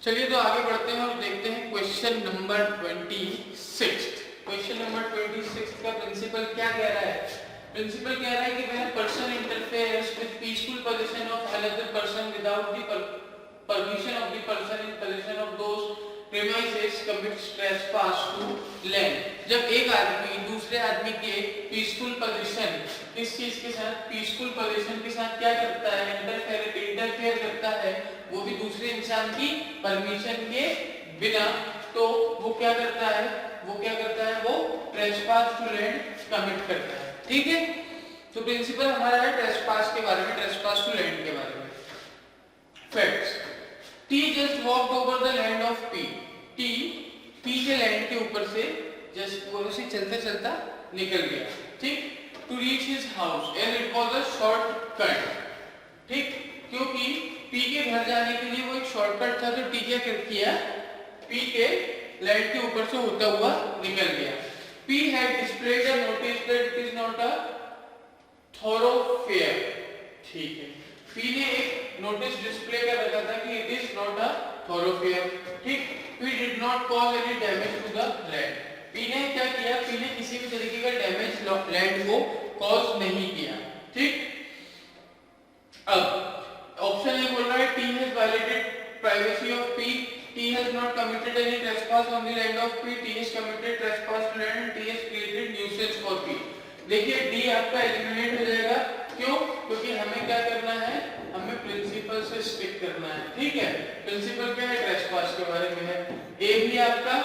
चलिए तो आगे बढ़ते हैं और देखते हैं क्वेश्चन नंबर 26। क्वेश्चन नंबर 26 का प्रिंसिपल क्या कह रहा है? प्रिंसिपल कह रहा है कि when person interferes with peaceful position of another person without the permission of the person in position of those premises commits trespass to land. जब एक आदमी दूसरे आदमी के पीसफुल पोजीशन, किस चीज के साथ, पीसफुल पोजीशन के साथ क्या करता है, इंटरफेयर करता है, वो भी दूसरे इंसान की परमिशन के बिना, तो वो क्या करता है, वो ट्रेसपास टू लैंड कमिट करता है। ठीक है, तो प्रिंसिपल हमारा है ट्रेसपास के बारे में, ट्रेसपास टू लैंड के बारे में। Facts: T just walked over the land of P. T P के लैंड के ऊपर से जस्ट वो से चलता चलता निकल गया, ठीक, to reach his house and it was a shortcut. ठीक, क्योंकि P के घर जाने के लिए वो एक शॉर्टकट था, तो T क्या किया, P के लैंड के ऊपर से होता हुआ निकल गया। P had displayed a notice that it is not a thoroughfare। ठीक है, P ने एक नोटिस डिस्प्ले कर रखा था कि इट इज नॉट अ थॉरोफेयर। ठीक, P did not cause any damage to the land। P ने क्या किया, P ने किसी भी तरीके का डैमेज लैंड को कॉज नहीं किया। ठीक, अब ऑप्शन ए बोल रहा है T has violated privacy of P, T has not committed any trespass on the land of P, T has committed trespass to land, T has created nuisance for P। देखिए D आपका eliminate हो जाएगा, क्यों? क्योंकि हमें क्या करना है, हमें प्रिंसिपल से स्टिक करना है। ठीक है, प्रिंसिपल क्या है, ट्रेसपास के बारे में है। ए भी आपका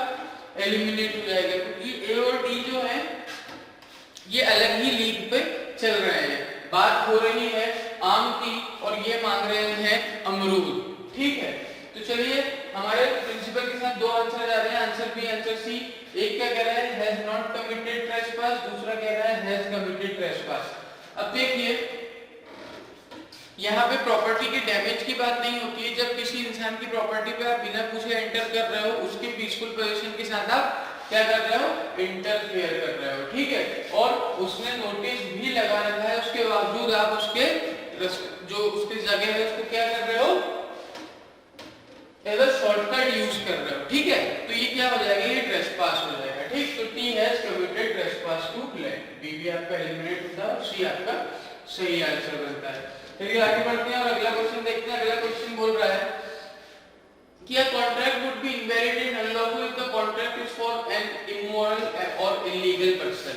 एलिमिनेट हो जाएगा, क्योंकि ए और डी जो है ये अलग ही लीग पे चल रहे हैं, बात हो रही है आम की और ये मांग रहे हैं अमरूद। ठीक है, तो चलिए हमारे प्रिंसिपल के साथ दो आंसर आ रहे हैं, आंसर बी आंसर सी। एक क्या कह रहा है, हैज नॉट कमिटेड ट्रेसपास, दूसरा कह रहा है हैज कमिटेड ट्रेसपास। अब देखिए यहाँ पे प्रॉपर्टी के डैमेज की बात नहीं होती है। जब किसी इंसान की प्रॉपर्टी पे आप बिना पूछे एंटर कर रहे हो, उसके पीसफुल पोजीशन के साथ आप क्या कर रहे हो, इंटरफेयर कर रहे हो। ठीक है, और उसने नोटिस भी लगा रखा है, उसके बावजूद आप उसके जो उसकी जगह है उसको क्या कर रहे हो, एज अ शॉर्टकट यूज कर रहे हो। ठीक है, तो ये क्या हो जाएगा, ये ट्रेसपास हो जाएगा। ठीक, तो T has committed trespass to land, B भी आपका एलिमिनेट होता है और सी आपका सही आंसर बनता है। चलिए आगे बढ़ते हैं और अगला क्वेश्चन देखते हैं। अगला क्वेश्चन बोल रहा है कि a contract would be invalid and unlawful if the contract is for an immoral or illegal person।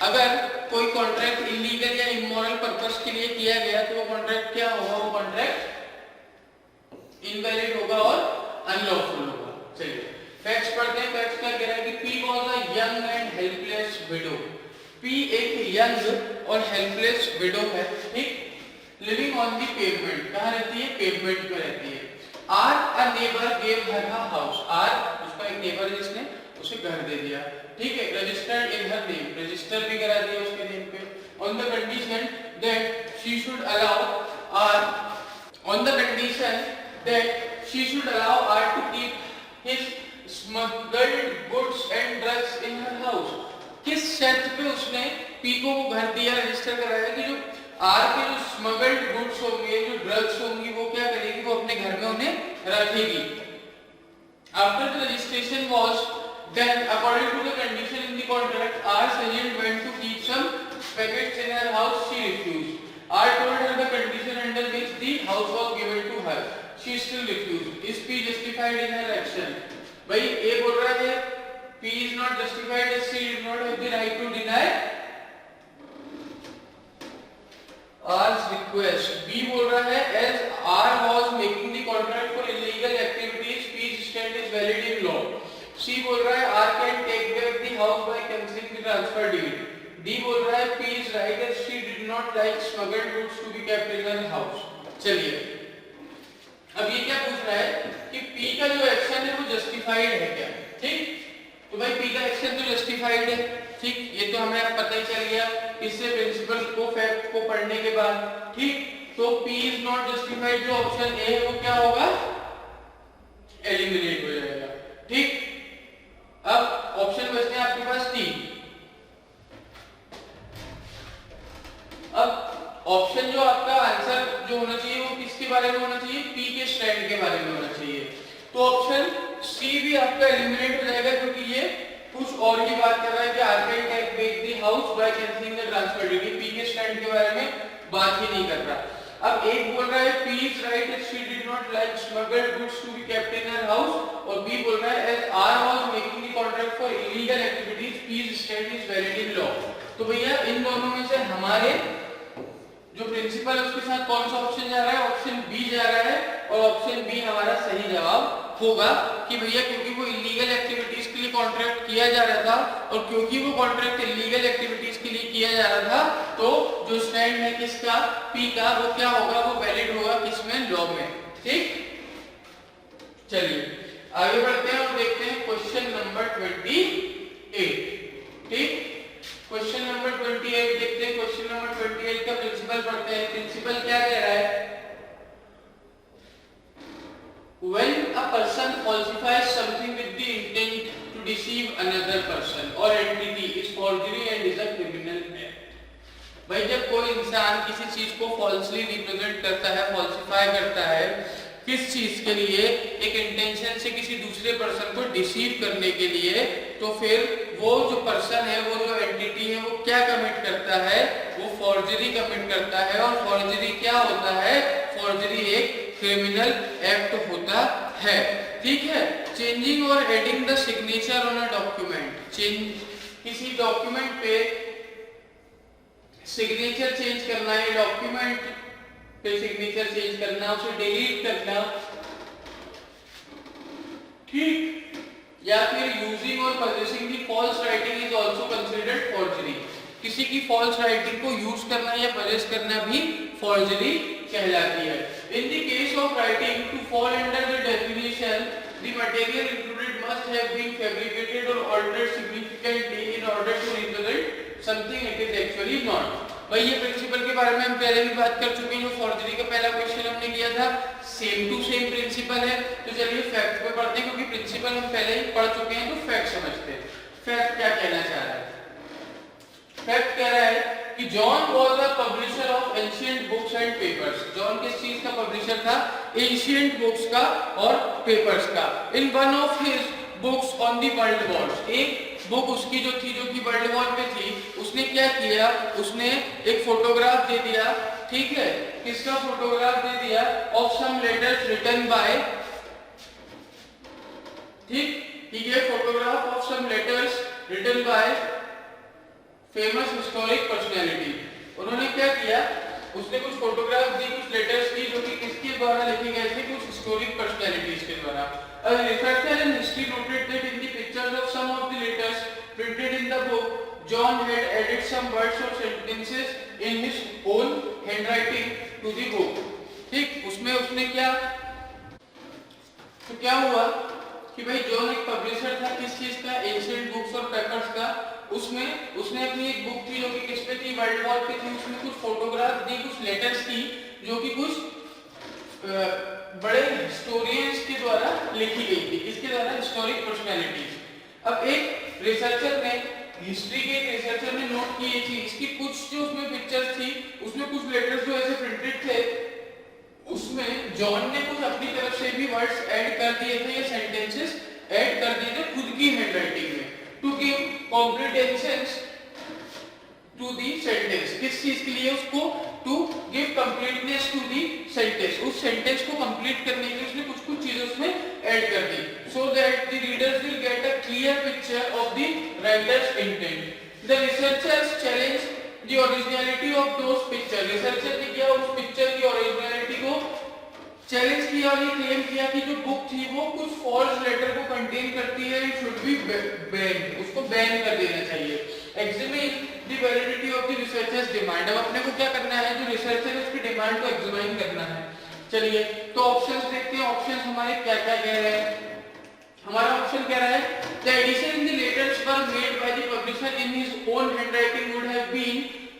अगर कोई कॉन्ट्रैक्ट इलीगल या इमोरल पर्पस के लिए किया गया तो वो कॉन्ट्रैक्ट क्या होगा, वो कॉन्ट्रैक्ट इनवैलिड होगा और अनलॉफुल होगा। चलिए फैक्ट्स पढ़ते हैं। फैक्ट्स क्या कह रहा है कि P was a young and helpless widow। P एक यंग और हेल्पलेस विडो है, ठीक, लिविंग ऑन दी पेवमेंट, कहाँ रहती है, पेवमेंट पे रहती है। R a neighbour gave her a house, R उसका एक नेबर है जिसने उसे घर दे दिया। ठीक है, registered in her name, register भी करा दिया उसके नेम पे। On the condition that she should allow R, on the condition that she should allow R to keep his smuggled goods and drugs in her house. किस शर्त पे उसने P को वो घर दिया, रजिस्टर कराया कि जो आर के जो स्मगल्ड गुड्स होंगे, जो ड्रग्स होंगी, वो क्या करेगी, वो अपने घर में उन्हें रखेगी। After the registration was done according to the condition in the contract, R agent went to keep some packets in her house, she refused. R told her the condition under which the house was given to her, she still refused. Is P justified in her action? भाई A बोल रहा है P is not justified as she did not have the right to deny R's request। B बोल रहा है as R was making the contract for illegal activities, P's stand is valid in law। C बोल रहा है R can take back the house by cancelling the transfer deed। D बोल रहा है P is right as she did not like smuggled goods to be kept in her house। चलिए अब ये क्या पूछ रहा है कि P का जो एक्शन है वो जस्टिफाइड है क्या? ठीक, तो भाई P का एक्शन तो जस्टिफाइड है। ठीक, ये तो हमें अब पता ही चल गया इससे प्रिंसिपल को फैक्ट को पढ़ने के बाद। ठीक, तो P इज नॉट जस्टिफाइड, जो ऑप्शन ए है वो क्या होगा, एलिमिनेट हो जाएगा। ठीक, अब ऑप्शन बचते हैं आपके पास डी। अब ऑप्शन जो आपका आंसर जो होना चाहिए वो किसके बारे में होना चाहिए, P के स्टैंड के बारे में होना चाहिए। तो ऑप्शन सी भी आपका एलिमिनेट हो जाएगा, क्योंकि ये कुछ और ही बात कर रहा है कि archive can make the house by cancelling the transfer duty, P के स्टैंड के बारे में बात ही नहीं कर रहा। अब एक बोल रहा है P is right that she did not like smuggled goods to be kept in her house, और बी बोल रहा है as R was making the contract for illegal activities P's stand is valid in law. तो भैया इन दोनों में से हमारे जो प्रिंसिपल है उसके साथ कौन सा ऑप्शन जा रहा है? ऑप्शन बी जा रहा है, और ऑप्शन बी हमारा सही जवाब होगा कि भैया क्योंकि वो इलीगल एक्टिविटीज के लिए कॉन्ट्रैक्ट किया जा रहा था, और क्योंकि वो कॉन्ट्रैक्ट इलीगल एक्टिविटीज के लिए किया जा रहा था, तो जो स्टैंड है किसका, पी का, वो क्या होगा, वो वैलिड होगा किसमें, लॉ में। ठीक, चलिए आगे बढ़ते हैं और देखते हैं क्वेश्चन नंबर 28। ठीक, क्वेश्चन नंबर 28 देखते हैं। क्वेश्चन नंबर 28 का प्रिंसिपल पढ़ते हैं। प्रिंसिपल क्या कह रहा है? When a person falsifies something with the intent to deceive another person or entity is forgery and is a criminal act। भाई जब कोई इंसान किसी चीज को फॉल्सली रिप्रेजेंट करता है, फॉल्सिफाई करता है, किस चीज के लिए, एक इंटेंशन से किसी दूसरे पर्सन को डिसीव करने के लिए, तो फिर वो जो पर्सन है, वो जो एंटिटी है, वो क्या कमिट करता है, वो फॉर्जरी कमिट करता है। और फॉर्जरी क्या होता है? फॉर्जरी एक क्रिमिनल एक्ट होता है। ठीक है, changing or adding the signature on a document, किसी डॉक्यूमेंट पे सिग्नेचर चेंज करना है, डॉक्यूमेंट पे सिग्नेचर चेंज करना, उसे डिलीट करना, ठीक, या फिर यूजिंग और possessing the false writing is also considered forgery. किसी की फॉल्स राइटिंग को यूज करना या पोजेस करना भी फॉर्जरी कहलाती है। In the case of writing to fall under the definition, the material included must have been fabricated or altered significantly in order to represent something it is actually not। भाई ये principal के बारे में हम पहले भी बात कर चुके हैं, जो फॉर्जरी का पहला क्वेश्चन हमने किया था, सेम टू सेम प्रिंसिपल है। तो चलिए फैक्ट पे पढ़ते हैं, क्योंकि प्रिंसिपल हम पहले ही पढ़ चुके हैं, तो फैक्ट समझते हैं। फैक्ट क्या कहना चाह रहा है? फैक्ट कह रहा है कि John was the publisher of ancient books and papers. John किस चीज का पब्लिशर था? एंशिएंट बुक्स का और पेपर्स का। In one of his books on the world Wars, एक बुक उसकी जो थी, जो कि वर्ल्ड वॉर पे थी, उसने क्या किया, उसने एक फोटोग्राफ दे दिया। ठीक है, किसका फोटोग्राफ दे दिया? Of some letters written by, ठीक है, photograph of some letters written by famous historic personality. उन्होंने क्या किया, उसने कुछ फोटोग्राफ दी, कुछ लेटर्स की, जो कि किसके द्वारा लिखे गए थे? कुछ हिस्टोरिक पर्सनैलिटीज के द्वारा। A researcher in history noted that in the pictures of some of the letters printed in the book, John had added some words or sentences in his own handwriting to the book। ठीक, उसमें उसने क्या, तो क्या हुआ कि भाई John एक पब्लिशर था, किस चीज का? एंशिएंट बुक्स और पेपर्स का। उसमें उसने अपनी एक बुक थी, जो कि किस पे थी? वर्ल्ड वॉर पे थी। उसमें कुछ फोटोग्राफ दी, कुछ लेटर्स की, जो कि कुछ बड़े हिस्टोरियंस के द्वारा लिखी गई थी। किसके द्वारा? Historic personalities. अब एक रिसर्चर ने, हिस्ट्री के एक रिसर्चर ने नोट की ये चीज कि कुछ जो उसमें पिक्चर्स थी, उसमें कुछ लेटर्स जो ऐसे प्रिंटेड थे, उसमें जॉन ने कुछ अपनी तरफ से भी वर्ड्स ऐड कर दिए थे, या सेंटेंसेस ऐड कर दिए थे खुद की हैंडराइटिंग में, to give completeness to the sentence. किस चीज के लिए? उसको to give completeness to the sentence, उस सेंटेंस को कंप्लीट करने के लिए उसने कुछ कुछ चीजें उसमें ऐड कर दी, so that the readers will get a clear picture of the writer's intent. The researchers challenge the originality of those picture. Researcher ने क्या, उस पिक्चर की ओरिजिनलिटी को चैलेंज किया और ये क्लेम किया कि जो बुक थी वो कुछ फॉल्स लेटर को कंटेन करती है, इट शुड बी बैन, उसको बैन कर देना चाहिए। Examine the validity of the researchers demand. अब अपने को क्या करना है, जो रिसर्चर है उसकी डिमांड को एग्जामिन करना है। चलिए तो ऑप्शंस देखते हैं, ऑप्शंस हमारे क्या क्या कह रहे हैं। हमारा ऑप्शन कह रहा है the addition in the letters were made by the publisher in his own handwriting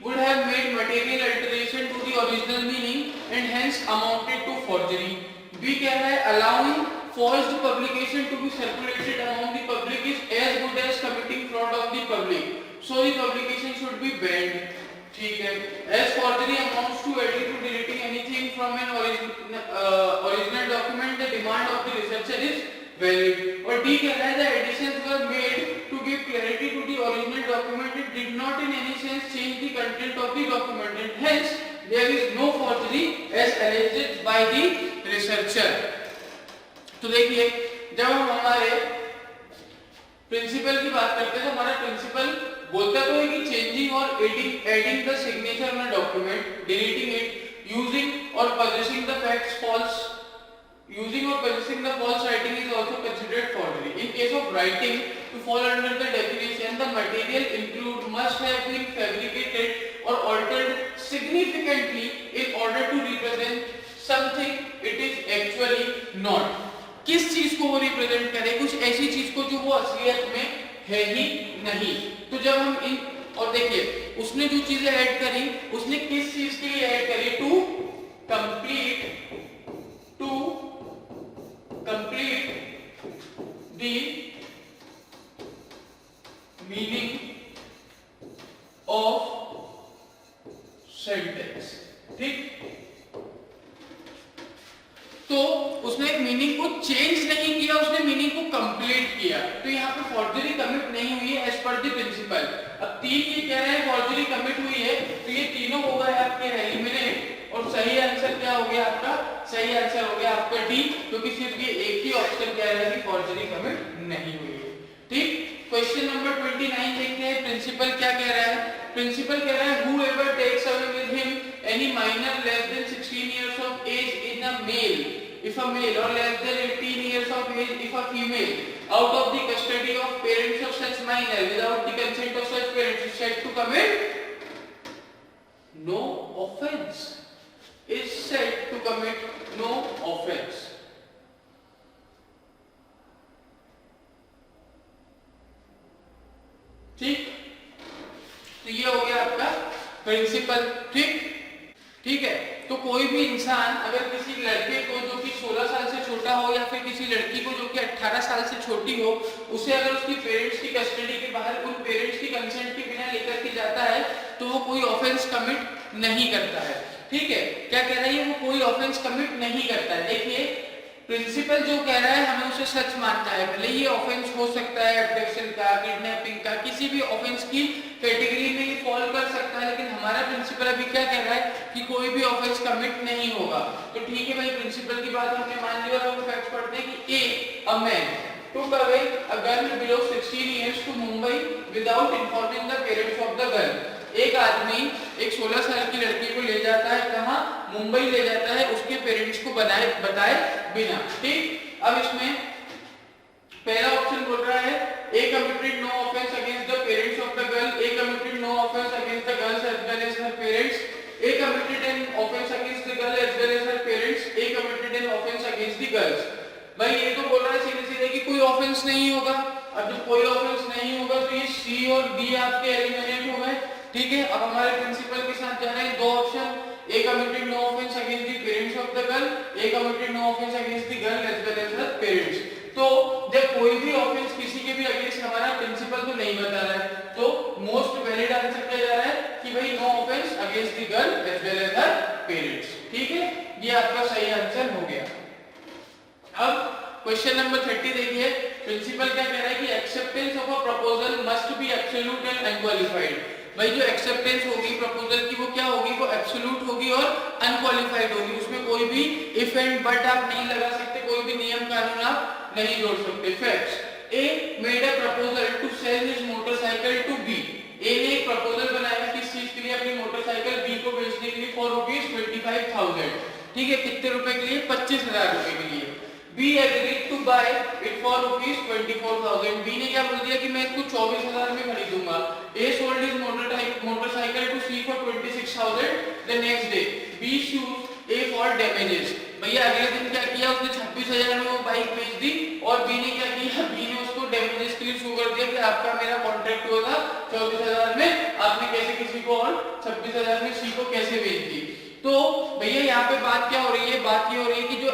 would have made material alteration to the original meaning and hence amounted to forgery। B कह रहा है allowing forged publication to be circulated among the public is as good as committing fraud of the public, so the publication should be banned। ठीक है, as forgery amounts to adding to deleting anything from an original document, the demand of the researcher is valid. और D कह रहा है the additions were made to give clarity to the original document, it did not in any sense change the content of the document and hence there is no forgery as alleged by the researcher. तो देखिए जब हम हमारे principal की बात करते हैं तो हमारा प्रिंसिपल बोलता तो है कि changing or adding the signature on a document, deleting it, using or publishing the facts false, using or publishing the false writing is also considered forgery. In case of writing to fall under the definition, the material included must have been fabricated or altered significantly in order to represent something it is actually not. किस चीज को वो represent करे? कुछ ऐसी चीज को जो वो असलियत में है ही नहीं। तो जब हम इन और देखिए उसने जो चीजें ऐड करी उसने किस चीज के लिए ऐड करी? To complete the meaning of sentence। ठीक, तो उसने एक मीनिंग को चेंज नहीं किया, उसने मीनिंग को कंप्लीट किया। तो यहाँ पे फॉर्जरी कमिट नहीं हुई है एज पर द प्रिंसिपल। अब तीन ये कह रहे हैं फॉर्जरी कमिट हुई है, तो ये तीनों हो गए आपके एलिमिनेट। और सही आंसर क्या हो गया आपका? सही आंसर हो गया आपका डी, क्योंकि सिर्फ ये एक ही ऑप्शन कह रहा है कि फॉर्जरी कमिट नहीं हुई है। ठीक, क्वेश्चन नंबर 29 देखते हैं प्रिंसिपल क्या कह रहा है। प्रिंसिपल कह रहा है whoever takes away with him any minor less than 16 years of age in a male, if a male, or less than 18 years of age if a female, out of the custody of parents of such minor without the consent of such parents is said to commit no offense, is said to commit no offense। ठीक, तो ये हो गया आपका principal. ठीक है, तो कोई भी इंसान अगर किसी लड़के को जो कि 16 साल से छोटा हो या फिर किसी लड़की को जो कि 18 साल से छोटी हो, उसे अगर उसकी पेरेंट्स की कस्टडी के बाहर उन पेरेंट्स की कंसेंट के बिना लेकर के जाता है तो वो कोई ऑफेंस कमिट नहीं करता है। ठीक है, क्या कह रहा है? वो कोई ऑफेंस कमिट नहीं करता है। देखिए प्रिंसिपल जो कह रहा है हमें उसे सच मानना है, भले ये ऑफेंस हो सकता है अब्डक्शन का, किडनैपिंग का, किसी भी ऑफेंस की कैटेगरी में ये फॉल कर सकता है, लेकिन हमारा प्रिंसिपल अभी क्या कह रहा है कि कोई भी ऑफेंस कमिट नहीं होगा। तो ठीक है भाई, प्रिंसिपल की बात हमने मान ली और हम फैक्ट्स पढ़ते हैं कि a man took away a girl below 16 years to Mumbai without informing the parents of the girl। एक आदमी एक 16 साल की लड़की को ले जाता है, कहाँ? मुंबई ले जाता है, उसके पेरेंट्स को बताए बिना। ठीक, अब इसमें पहला ऑप्शन बोल रहा है A committed no offence against the parents of the girl, A committed no offence against the girls as well as her parents, A committed an offence against the girl as well as her parents, A committed an offence against the girls. भाई ये तो बोल रहा है सीधे सीधे कि कोई ऑफेंस नहीं होगा। अब जब कोई ऑफेंस नहीं होगा तो ये सी और डी आपके एलिमिनेट हो गए। ठीक है, अब हमारे प्रिंसिपल के साथ जा रहे हैं दो option, A committed no offence against the parents of the girl, A committed no offence against the girl as well as her parents. तो जब कोई भी ऑफेंस किसी के भी अगेंस्ट हमारा प्रिंसिपल तो नहीं बता रहा है, तो मोस्ट वैलिड आंसर क्या जा रहा है कि भाई no offence against the girl as well as her parents. ठीक है, ये आपका सही आंसर हो गया। अब क्वेश्चन नंबर 30 देखिए, प्रिंसिपल क्या कह रहा है कि acceptance of a proposal must be absolute and unqualified. भाई जो एक्सेप्टेंस होगी प्रपोजल की वो क्या होगी? वो एब्सोल्यूट होगी और अनक्वालिफाइड होगी। उसमें कोई भी इफ एंड बट आप नहीं लगा सकते, कोई भी नियम कानून आप नहीं जोड़ सकते। Facts, A made a proposal to sell his motorcycle to B. A ने एक प्रपोजल बनाया किस चीज के लिए? अपनी मोटरसाइकिल बी को बेचने के लिए फॉर ₹25,000। ठीक है, कितने रुपए के लिए? 25,000 रुपए के लिए। B agreed to buy it for ₹24,000। B ने क्या बोल दिया कि मैं इसको 24,000 में खरीदूंगा। A sold his motorcycle to C for 26,000 the next day। B sued A for damages। भैया अगले दिन क्या किया? उसने 26,000 में वो बाइक बेच दी और B ने क्या किया? B ने उसको डैमेजेस के लिए शो कर दिया कि आपका मेरा कॉन्ट्रैक्ट हुआ था 24,000 में, आपने कैसे किसी को और 26,000 में C को कैसे बेच दी। तो भैया यहाँ पे बात क्या हो रही है? बात ये हो रही है कि जो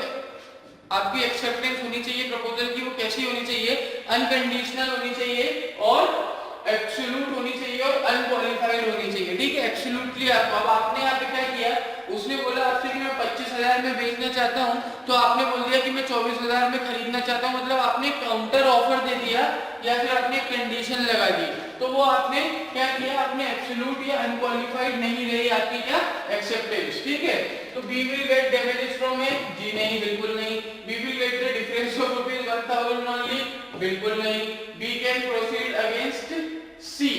आपकी एक्सेप्टेंस होनी चाहिए प्रपोजल की वो कैसी होनी चाहिए? अनकंडीशनल होनी चाहिए और एब्सोल्यूट होनी चाहिए और अनक्वालिफाइड होनी चाहिए। ठीक है, एब्सोल्युटली अब आपने यहाँ पे क्या किया? उसने बोला आपसे कि मैं 25,000 24,000 में बेचना चाहता हूँ, तो आपने बोल दिया कि मैं 24,000 में खरीदना चाहता हूँ, मतलब आपने काउंटर ऑफर दे दिया या फिर आपने कंडीशन लगा दी, तो वो आपने क्या किया, आपने एब्सोल्यूट या अनक्वालिफाइड नहीं रही आपकी क्या एक्सेप्टेंस, ठीक है। तो B will get damages from A, जी नहीं, बिल्कुल नहीं। B will get the difference of ₹1,000 only, बिल्कुल नहीं। B can proceed against C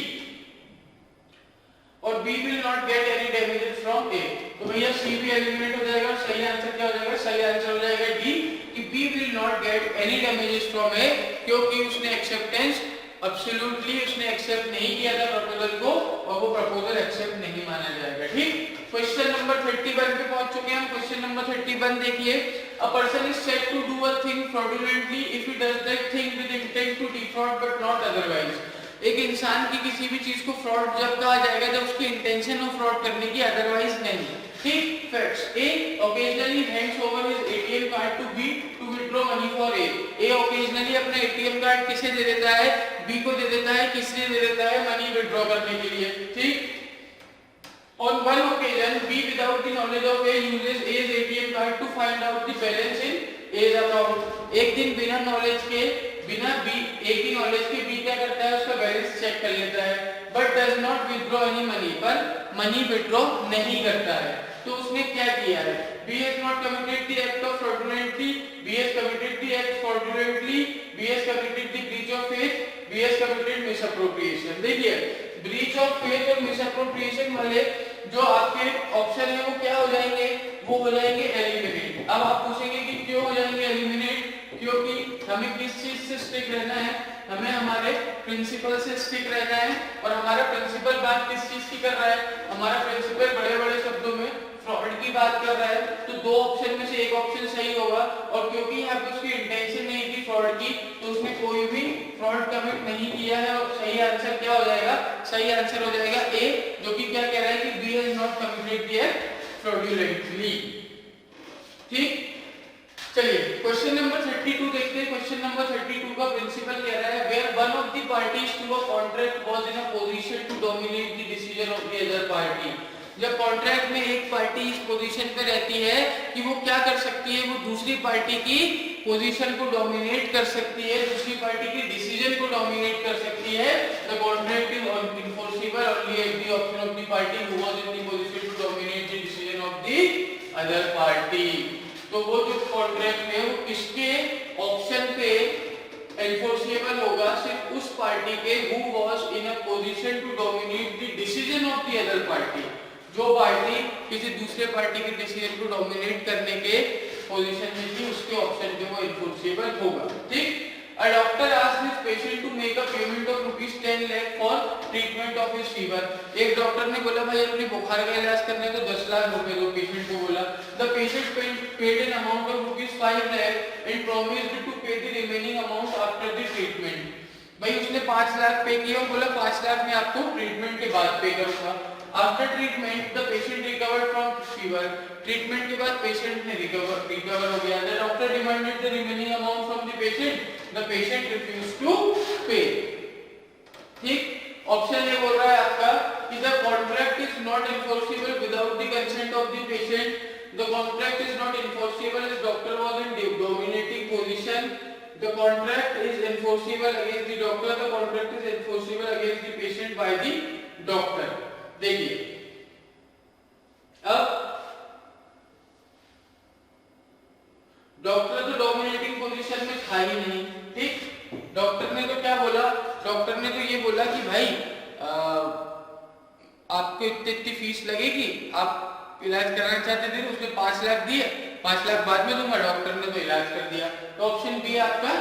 और B will not get any damages from A. तो भैया सी भी एलिमिनेट हो जाएगा, सही आंसर क्या हो जाएगा, सही आंसर हो जाएगा डी, कि B will not get any damages from A, क्योंकि उसने एक्सेप्टेंस एब्सोल्युटली उसने एक्सेप्ट नहीं किया था प्रपोजल को, और वो प्रपोजल एक्सेप्ट नहीं माना जाएगा, ठीक। क्वेश्चन नंबर 31 पे पहुंच चुके हैं हम। क्वेश्चन नंबर 31 देखिए, a person is said to do a thing fraudulently if he does that thing with intent to defraud but not otherwise. एक इंसान की किसी भी चीज को फ्रॉड जब कहा जाएगा जब उसकी इंटेंशन हो फ्रॉड करने की, अदरवाइज नहीं, ठीक। Facts, A occasionally hands over his ATM card to B to withdraw money for A. A occasionally अपना एटीएम कार्ड किसे दे देता है, बी को दे देता है, किसने दे देता है, मनी विथड्रॉ करने के लिए, ठीक। On one occasion, B without the knowledge of A uses A's ATM card to find out the balance in A's account। एक दिन बिना नॉलेज के, बिना B A की नॉलेज के B क्या करता है, उसका बैलेंस चेक कर लेता है, but does not withdraw any money, पर मनी विथड्रॉ नहीं करता है। तो उसने क्या किया है, B has not committed the act of fraudulently, B has committed the act fraudulently, B has committed the breach of faith, B has committed misappropriation। देखिए ब्रीच ऑफ फेथ और मिसअप्रोप्रिएशन वाले जो आपके ऑप्शन है वो क्या हो जाएंगे, वो हो जाएंगे एलिमिनेट। अब आप पूछेंगे कि क्यों हो जाएंगे एलिमिनेट, क्योंकि हमें किस चीज से स्टिक रहना है, हमें हमारे प्रिंसिपल से स्टिक रहना है, और हमारा प्रिंसिपल बात किस चीज की कर रहा है, हमारा प्रिंसिपल बड़े बड़े शब्दों में फ्रॉड की बात कर रहा है, तो दो ऑप्शन में से एक ऑप्शन सही होगा, और क्योंकि यहाँ पे उसकी इंटेंशन नहीं थी फ्रॉड की, तो उसने कोई भी फ्रॉड कमिट नहीं किया है, और सही आंसर क्या हो जाएगा, सही आंसर हो जाएगा ए, जो कि क्या कह रहा है कि B has not committed the act fraudulently, ठीक। चलिए क्वेश्चन नंबर 32 देखते हैं। क्वेश्चन नंबर 32 का प्रिंसिपल कह रहा है, where one of the parties to a contract was in a position to dominate the decision of the other party. जब contract में एक पार्टी इस पोजीशन पे रहती है कि वो क्या कर सकती है, वो दूसरी पार्टी की पोजीशन को डोमिनेट कर सकती है, दूसरी पार्टी की डिसीजन को डोमिनेट कर सकती है, the contract is enforceable only at the option of the party who was in the position to dominate the decision of the other party. तो वो जो कॉन्ट्रैक्ट है वो किसके ऑप्शन पे एनफोर्सेबल होगा, सिर्फ उस पार्टी के who was in a position to dominate the decision of the other party. जो पार्टी किसी दूसरे पार्टी के डिसीजन को डोमिनेट करने के पोजीशन में थी, उसके ऑप्शन पे वो एनफोर्सेबल होगा, ठीक। A doctor asked his patient to make a payment of ₹10 lakh for treatment of his fever। एक डॉक्टर ने बोला भाई अपने बुखार का इलाज करने को 10 लाख रुपए दो, पेशेंट को बोला। The patient paid an amount of ₹5 lakh and promised to pay the remaining amount after the treatment। भाई उसने 5 लाख पे किया और बोला 5 लाख मैं आपको ट्रीटमेंट के बाद पे करूंगा। After treatment, the patient recovered from fever। Treatment के बाद पेशेंट ने रिकवर हो गया। The doctor demanded the remaining amount from the patient। The patient refused to pay। ठीक, ऑप्शन ए बोल रहा है आपका कि the contract is not enforceable without the consent of the patient। The contract is not enforceable as doctor was in dominating position। The contract is enforceable against the doctor। The contract is enforceable against the patient by the doctor। देखिए अब doctor तो dominating position में था ही नहीं, ठीक। Doctor ने तो क्या बोला, डॉक्टर ने तो ये बोला कि भाई आपको इतनी फीस लगेगी, आप इलाज कराना चाहते थे, उसने 5 लाख दिए, 5 लाख बाद में दूंगा, डॉक्टर ने तो इलाज कर दिया, तो ऑप्शन बी आपका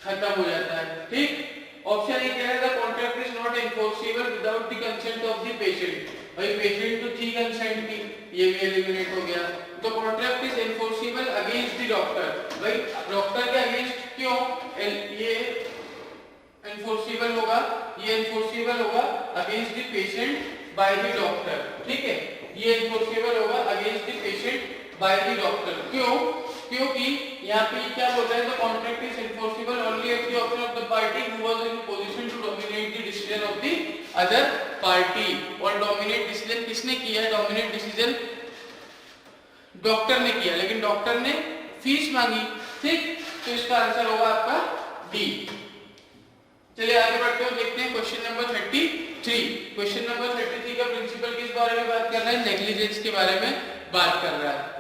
खत्म हो जाता है, ठीक। ऑप्शन ए कह रहा है contract is not enforceable without the consent of the patient. भाई पेशेंट तो थी कंसेंट की, ये भी एलिमिनेट हो गया। तो contract is enforceable against the doctor. भाई डॉक्टर के अगेंस्ट क्यों, ये एनफोर्सेबल होगा, ये एनफोर्सेबल होगा against the patient by the doctor, ठीक है। ये एनफोर्सेबल होगा against the patient by the doctor. क्यों, क्योंकि यहाँ पे क्या बोल रहा है, the contract is enforceable only at the option of the party who was in position to dominate the decision of the other party. और डोमिनेट डिसीजन किसने किया है, डोमिनेट डिसीजन डॉक्टर ने किया, लेकिन डॉक्टर ने फीस मांगी, ठीक, तो इसका आंसर होगा आपका डी। चलिए आगे बढ़ते हैं, देखते हैं क्वेश्चन नंबर 33। क्वेश्चन नंबर 33 का प्रिंसिपल किस बारे में बात कर रहा है? नेग्लिजेंस के बारे में बात कर रहा है।